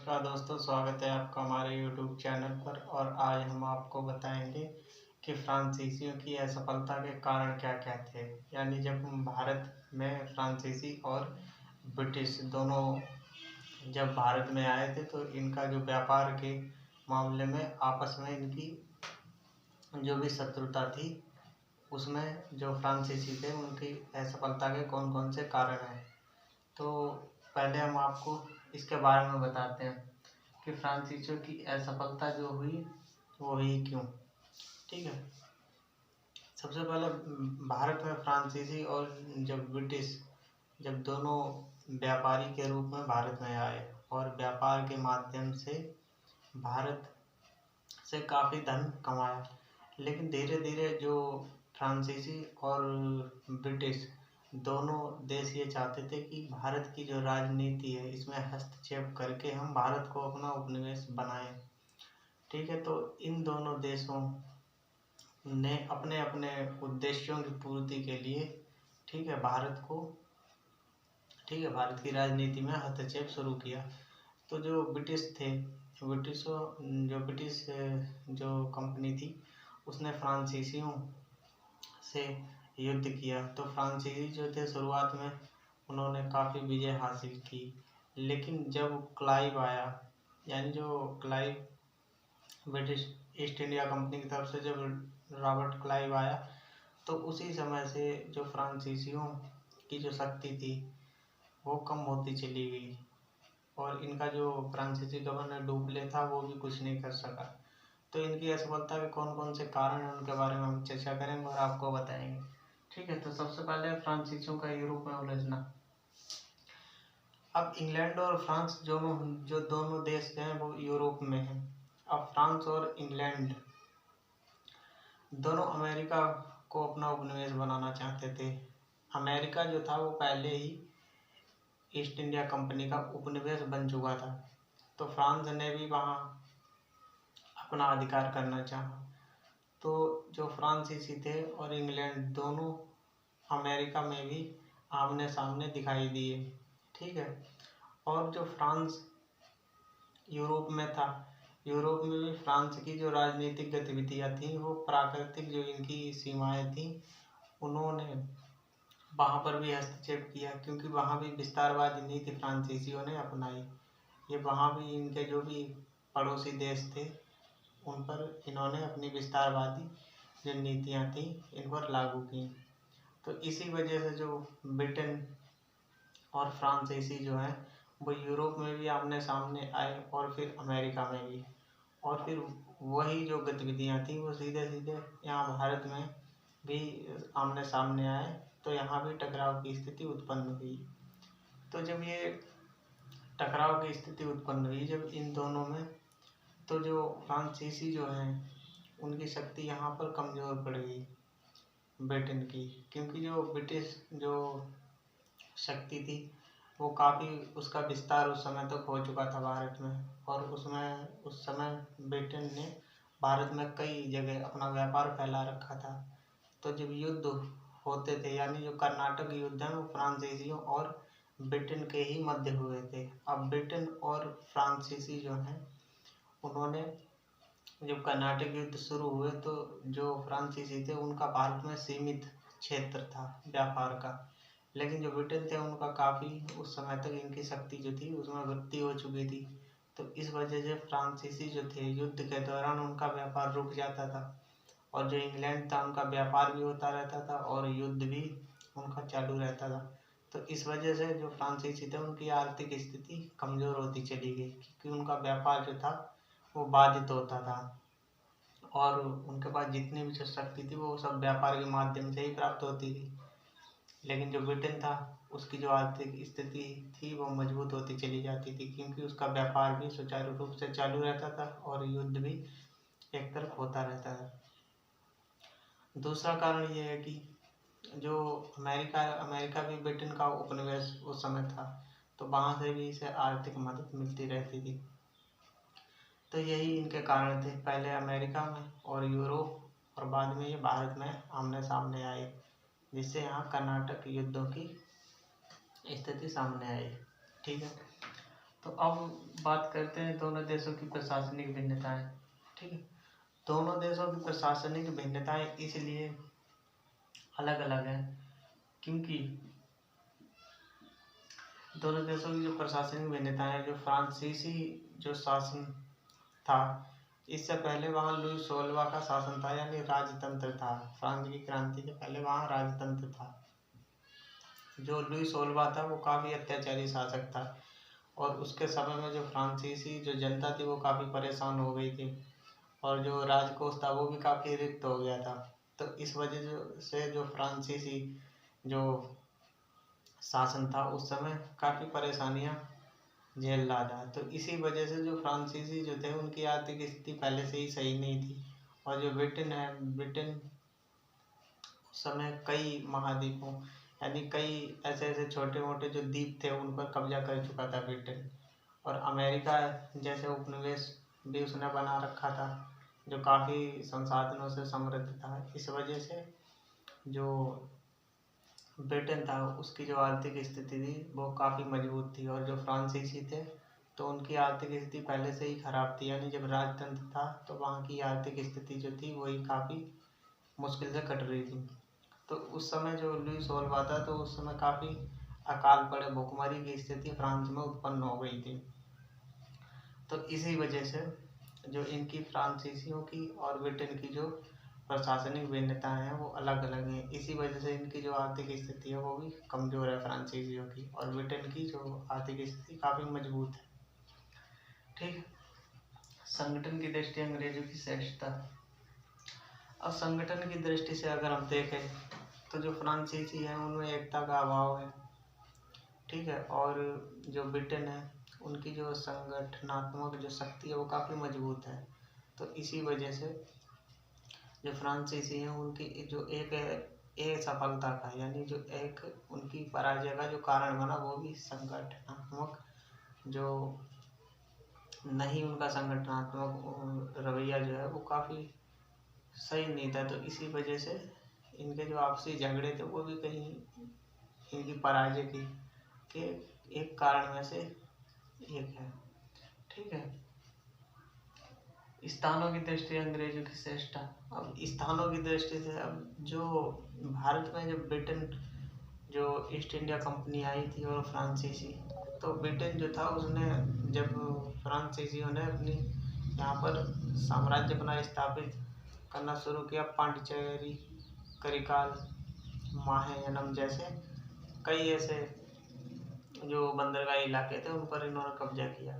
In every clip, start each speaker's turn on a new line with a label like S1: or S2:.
S1: नमस्कार दोस्तों, स्वागत है आपका हमारे YouTube चैनल पर। और आज हम आपको बताएंगे कि फ्रांसीसियों की असफलता के कारण क्या क्या थे। यानी जब भारत में फ्रांसीसी और ब्रिटिश दोनों जब भारत में आए थे तो इनका जो व्यापार के मामले में आपस में इनकी जो भी शत्रुता थी, उसमें जो फ्रांसीसी थे उनकी असफलता के कौन कौन से कारण हैं। तो पहले हम आपको इसके बारे में बताते हैं कि फ्रांसीसियों की असफलता जो हुई वो हुई क्यों। ठीक है, सबसे पहले भारत में फ्रांसीसी और जब ब्रिटिश जब दोनों व्यापारी के रूप में भारत में आए और व्यापार के माध्यम से भारत से काफ़ी धन कमाया, लेकिन धीरे धीरे जो फ्रांसीसी और ब्रिटिश दोनों देश ये चाहते थे कि भारत की जो राजनीति है इसमें हस्तक्षेप करके हम भारत को अपना उपनिवेश बनाएं। ठीक है, तो इन दोनों देशों ने अपने अपने उद्देश्यों की पूर्ति के लिए भारत की राजनीति में हस्तक्षेप शुरू किया। तो जो ब्रिटिश थे, ब्रिटिश जो कंपनी थी उसने फ्रांसीसियों से युद्ध किया। तो फ्रांसीसी जो थे शुरुआत में उन्होंने काफ़ी विजय हासिल की, लेकिन जब क्लाइव आया, यानी जो Clive British east India company की तरफ से जब रॉबर्ट क्लाइव आया, तो उसी समय से जो फ्रांसीसियों की जो शक्ति थी वो कम होती चली गई और इनका जो फ्रांसीसी गवर्नर डुप्ले था वो भी कुछ नहीं कर सका। तो इनकी असफलता के कौन कौन से कारण हैं उनके बारे में हम चर्चा करेंगे और आपको बताएंगे। ठीक है, तो सबसे पहले फ्रांसीसियों का यूरोप में उलझना। अब इंग्लैंड और फ्रांस जो दोनों देश हैं वो यूरोप में हैं। अब फ्रांस और इंग्लैंड दोनों अमेरिका को अपना उपनिवेश बनाना चाहते थे। अमेरिका जो था वो पहले ही ईस्ट इंडिया कंपनी का उपनिवेश बन चुका था, तो फ्रांस ने भी वहाँ अपना अधिकार करना चाहा। तो जो फ्रांसीसी थे और इंग्लैंड दोनों अमेरिका में भी आमने सामने दिखाई दिए। ठीक है, और जो फ्रांस यूरोप में था, यूरोप में भी फ्रांस की जो राजनीतिक गतिविधियां थी वो प्राकृतिक जो इनकी सीमाएं थी उन्होंने वहाँ पर भी हस्तक्षेप किया, क्योंकि वहाँ भी विस्तारवादी नीति फ्रांसीसियों ने अपनाई। ये वहाँ भी इनके जो भी पड़ोसी देश थे उन पर इन्होंने अपनी विस्तारवादी जो नीतियाँ थी इन पर लागू की। तो इसी वजह से जो ब्रिटेन और फ्रांसीसी जो हैं वो यूरोप में भी आमने सामने आए और फिर अमेरिका में भी, और फिर वही जो गतिविधियाँ थी वो सीधे सीधे यहाँ भारत में भी आमने सामने आए, तो यहाँ भी टकराव की स्थिति उत्पन्न हुई। तो जब ये टकराव की स्थिति उत्पन्न हुई जब इन दोनों में, तो जो फ्रांसीसी जो हैं उनकी शक्ति यहाँ पर कमज़ोर पड़ गई ब्रिटेन की, क्योंकि जो ब्रिटिश जो शक्ति थी वो काफ़ी उसका विस्तार उस समय तक हो चुका था भारत में, और उस समय ब्रिटेन ने भारत में कई जगह अपना व्यापार फैला रखा था। तो जब युद्ध होते थे, यानी जो कर्नाटक युद्ध है वो फ्रांसीसियों और ब्रिटेन के ही मध्य हुए थे। अब ब्रिटेन और फ्रांसीसी जो हैं उन्होंने जब कर्नाटक युद्ध शुरू हुए तो जो फ्रांसीसी थे उनका भारत में सीमित क्षेत्र था व्यापार का, लेकिन जो ब्रिटेन थे उनका काफ़ी उस समय तक इनकी शक्ति जो थी उसमें वृद्धि हो चुकी थी। तो इस वजह से फ्रांसीसी जो थे युद्ध के दौरान उनका व्यापार रुक जाता था, और जो इंग्लैंड था उनका व्यापार भी होता रहता था और युद्ध भी उनका चालू रहता था। तो इस वजह से जो फ्रांसीसी थे उनकी आर्थिक स्थिति कमज़ोर होती चली गई, क्योंकि उनका व्यापार जो था वो बाधित होता था और उनके पास जितनी भी शक्ति थी वो सब व्यापार के माध्यम से ही प्राप्त होती थी। लेकिन जो ब्रिटेन था उसकी जो आर्थिक स्थिति थी वो मजबूत होती चली जाती थी, क्योंकि उसका व्यापार भी सुचारू रूप से चालू रहता था और युद्ध भी एक तरफ होता रहता था। दूसरा कारण ये है कि जो अमेरिका भी ब्रिटेन का उपनिवेश उस समय था, तो वहाँ से भी इसे आर्थिक मदद मिलती रहती थी। तो यही इनके कारण थे, पहले अमेरिका में और यूरोप और बाद में ये भारत में आमने सामने आए, जिससे यहाँ कर्नाटक युद्धों की स्थिति सामने आई। ठीक है, तो अब बात करते हैं दोनों देशों की प्रशासनिक भिन्नताएं। ठीक है, दोनों देशों की प्रशासनिक भिन्नताएं इसलिए अलग अलग हैं क्योंकि दोनों देशों की जो प्रशासनिक भिन्नताएं, जो फ्रांसीसी जो शासन था, इससे पहले वहाँ लुई 16वां का शासन था, यानी राजतंत्र था। फ्रांस की क्रांति के पहले वहाँ राजतंत्र था। जो लुई 16वां था वो काफ़ी अत्याचारी शासक था और उसके समय में जो फ्रांसीसी जो जनता थी वो काफ़ी परेशान हो गई थी और जो राजकोष था वो भी काफ़ी रिक्त हो गया था। तो इस वजह से जो फ्रांसीसी जो शासन था उस समय काफ़ी परेशानियां झेल रहा था। तो इसी वजह से जो फ्रांसीसी जो थे उनकी आर्थिक स्थिति पहले से ही सही नहीं थी। और जो ब्रिटेन उस समय कई महाद्वीपों यानी कई ऐसे ऐसे छोटे मोटे जो द्वीप थे उन पर कब्जा कर चुका था ब्रिटेन। और अमेरिका जैसे उपनिवेश भी उसने बना रखा था जो काफ़ी संसाधनों से समृद्ध था। इस वजह से जो ब्रिटेन था उसकी जो आर्थिक स्थिति थी वो काफ़ी मजबूत थी। और जो फ्रांसीसी थे तो उनकी आर्थिक स्थिति पहले से ही खराब थी, यानी जब राजतंत्र था तो वहाँ की आर्थिक स्थिति जो थी वही काफ़ी मुश्किल से कट रही थी। तो उस समय जो लुई 16वां था तो उस समय काफ़ी अकाल पड़े, भुखमरी की स्थिति फ्रांस में उत्पन्न हो गई थी। तो इसी वजह से जो इनकी फ्रांसीसियों की और ब्रिटेन की जो प्रशासनिक भिन्नताएं हैं वो अलग अलग हैं। इसी वजह से इनकी जो आर्थिक स्थिति है वो भी कमज़ोर है फ्रांसीसियों की, और ब्रिटेन की जो आर्थिक स्थिति काफ़ी मजबूत है। ठीक है, संगठन की दृष्टि अंग्रेजों की श्रेष्ठता। अब संगठन की दृष्टि से अगर हम देखें तो जो फ्रांसीसी हैं उनमें एकता का अभाव है। ठीक है, और जो ब्रिटेन है उनकी जो संगठनात्मक जो शक्ति है वो काफ़ी मजबूत है। तो इसी वजह से जो फ्रांसीसी हैं उनकी जो एक सफलता का यानी जो एक उनकी पराजय का जो कारण बना वो भी संगठनात्मक जो नहीं, उनका संगठनात्मक रवैया जो है वो काफ़ी सही नहीं था। तो इसी वजह से इनके जो आपसी झगड़े थे वो भी कहीं इनकी पराजय के एक कारण में से एक है। ठीक है, स्थानों की दृष्टि अंग्रेजों की श्रेष्ठता। अब स्थानों की दृष्टि से अब जो भारत में जब ब्रिटेन जो ईस्ट इंडिया कंपनी आई थी और फ्रांसीसी, तो ब्रिटेन जो था उसने जब फ्रांसीसियों ने अपनी यहाँ पर साम्राज्य अपना स्थापित करना शुरू किया, पांडिचेरी, करिकाल, माहेयनम जैसे कई ऐसे जो बंदरगाह इलाके थे उन पर इन्होंने कब्जा किया।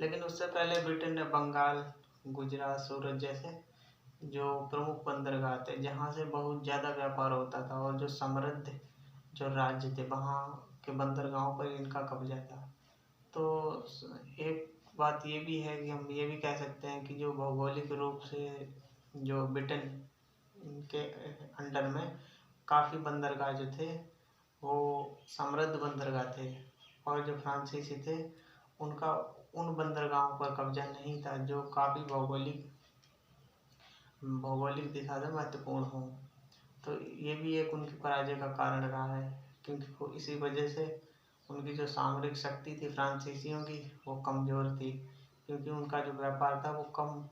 S1: लेकिन उससे पहले ब्रिटेन ने बंगाल, गुजरात, सूरत जैसे जो प्रमुख बंदरगाह थे जहाँ से बहुत ज़्यादा व्यापार होता था और जो समृद्ध जो राज्य थे वहाँ के बंदरगाहों पर इनका कब्जा था। तो एक बात ये भी है कि हम ये भी कह सकते हैं कि जो भौगोलिक रूप से जो ब्रिटेन के अंडर में काफ़ी बंदरगाह जो थे वो समृद्ध बंदरगाह थे, और जो फ्रांसीसी थे उनका उन बंदरगाहों पर कब्जा नहीं था जो काफ़ी भौगोलिक दिशा से महत्वपूर्ण हो। तो ये भी एक उनकी पराजय का कारण रहा है क्योंकि वो इसी वजह से उनकी जो सामरिक शक्ति थी फ्रांसीसियों की वो कमज़ोर थी, क्योंकि उनका जो व्यापार था वो कम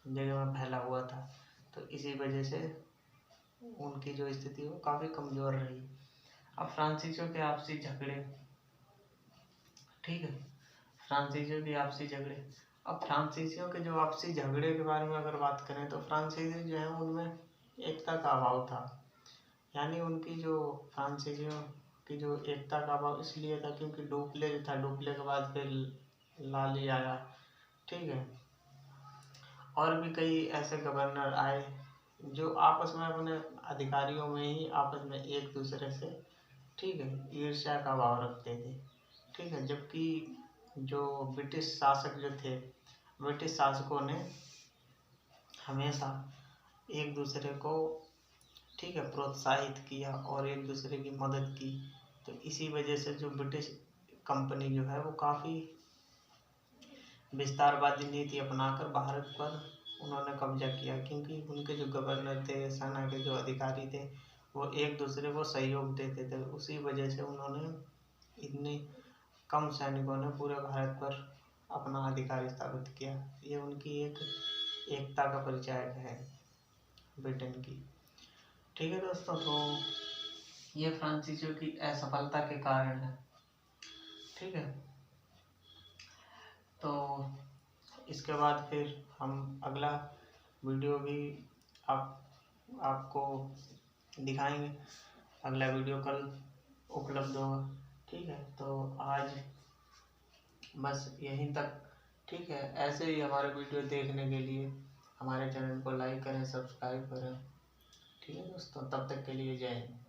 S1: जगह में फैला हुआ था। तो इसी वजह से उनकी जो स्थिति वो काफ़ी कमज़ोर रही। अब फ्रांसीसियों के आपसी झगड़े। ठीक है, फ्रांसीसियों के आपसी झगड़े। अब फ्रांसीसियों के जो आपसी झगड़े के बारे में अगर बात करें तो फ्रांसीसी जो है उनमें एकता का अभाव था, यानी उनकी जो फ्रांसीसियों की जो एकता का अभाव इसलिए था क्योंकि डुप्ले जो था, डुप्ले के बाद फिर लाली आया। ठीक है, और भी कई ऐसे गवर्नर आए जो आपस में अपने अधिकारियों में ही आपस में एक दूसरे से ठीक है ईर्ष्या का भाव रखते थे। ठीक है, जबकि जो ब्रिटिश शासक जो थे, ब्रिटिश शासकों ने हमेशा एक दूसरे को ठीक है प्रोत्साहित किया और एक दूसरे की मदद की। तो इसी वजह से जो ब्रिटिश कंपनी जो है वो काफ़ी विस्तारवादी नीति अपनाकर भारत पर उन्होंने कब्जा किया, क्योंकि उनके जो गवर्नर थे, सेना के जो अधिकारी थे वो एक दूसरे को सहयोग देते थे। उसी वजह से उन्होंने इतनी कम सैनिकों ने पूरे भारत पर अपना अधिकार स्थापित किया। ये उनकी एक एकता का परिचायक है ब्रिटेन की। ठीक है दोस्तों, तो ये फ्रांसीसियों की असफलता के कारण है। ठीक है, तो इसके बाद फिर हम अगला वीडियो भी आपको दिखाएंगे। अगला वीडियो कल उपलब्ध होगा। ठीक है, तो आज बस यहीं तक। ठीक है, ऐसे ही हमारे वीडियो देखने के लिए हमारे चैनल को लाइक करें, सब्सक्राइब करें। ठीक है दोस्तों, तब तक के लिए जय हिंद।